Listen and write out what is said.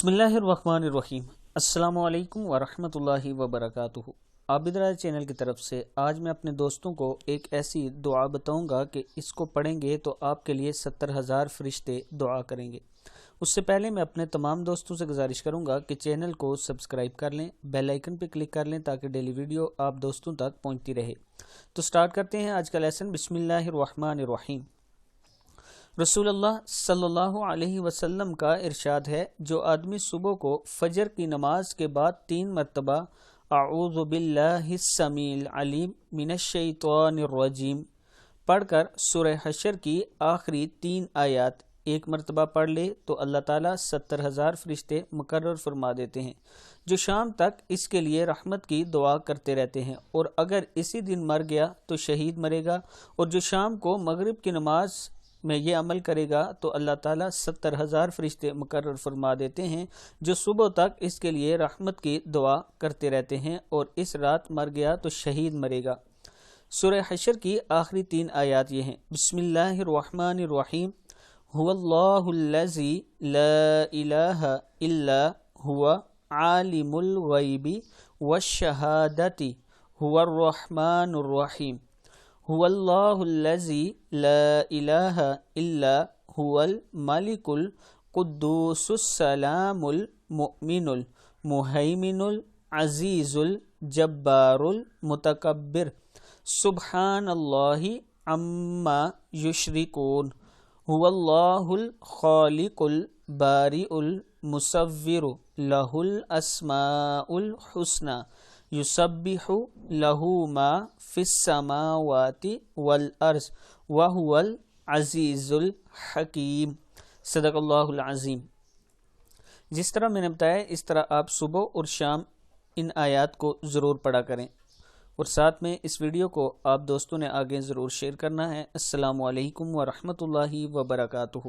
बिस्मिल्लाहिर्रहमानिर्रहीम। अस्सलाम वालेकुम वरहमतुल्लाहि वबरकातुहू। आबिद राज चैनल की तरफ से आज मैं अपने दोस्तों को एक ऐसी दुआ बताऊंगा कि इसको पढ़ेंगे तो आपके लिए 70,000 फरिश्ते दुआ करेंगे। उससे पहले मैं अपने तमाम दोस्तों से गुजारिश करूंगा कि चैनल को सब्सक्राइब कर लें, बेल आइकन पर क्लिक कर लें ताकि डेली वीडियो आप दोस्तों तक पहुंचती रहे। तो स्टार्ट करते हैं आज का लेसन। बिस्मिल्लाहिर्रहमानिर्रहीम। रसूलुल्लाह सल्लल्लाहु अलैहि वसल्लम का इरशाद है, जो आदमी सुबह को फजर की नमाज के बाद 3 मरतबा अऊज़ु बिल्लाहिस समील अलीम मिनश शैतानिर रजीम पढ़कर सूरह हशर की आखिरी 3 आयत एक मरतबा पढ़ ले तो अल्लाह ताला 70,000 फरिश्ते मुकर्रर फरमा देते हैं, जो शाम तक इसके लिए रहमत की दुआ करते रहते हैं। और अगर इसी दिन मर गया तो शहीद मरेगा, और जो शाम को मगरिब की नमाज में ये अमल करेगा तो अल्लाह ताला 70,000 फरिश्ते मुकर्रर फरमा देते हैं, जो सुबह तक इसके लिए रहमत की दुआ करते रहते हैं। और इस रात मर गया तो शहीद मरेगा। सूरह हशर की आखिरी 3 आयत ये हैं। बिस्मिल्लाहिर्रहमानिर्रहीम। हुवल्लाहुल्लज़ी ला इलाहा इल्ला हुवा आलिमुल गैबि वश्शहादति हुवर्रहमानुर रहीम। हुवल्लाहुल्लज़ी ला इलाहा इल्ला हुवल मलिकुल कुद्दूसुस सलामुल मुमिनुल मुहैमिनुल अज़ीज़ुल जब्बारुल मुतकब्बिर सुब्हानल्लाहि अम्मा युश्रिकून। हुवल्लाहुल खालिकुल बारिउल मुसव्विरु लहुल अस्माउल हुस्ना युसब्बिहु लहू मा फिस समावाति वल अर्ज़ व हुवल अज़ीज़ुल हकीम। सदक़ल्लाहुल अज़ीम। जिस तरह मैंने बताया इस तरह आप सुबह और शाम इन आयत को ज़रूर पढ़ा करें, और साथ में इस वीडियो को आप दोस्तों ने आगे ज़रूर शेयर करना है। अस्सलामु अलैकुम व रहमतुल्लाहि व बरकातुहू।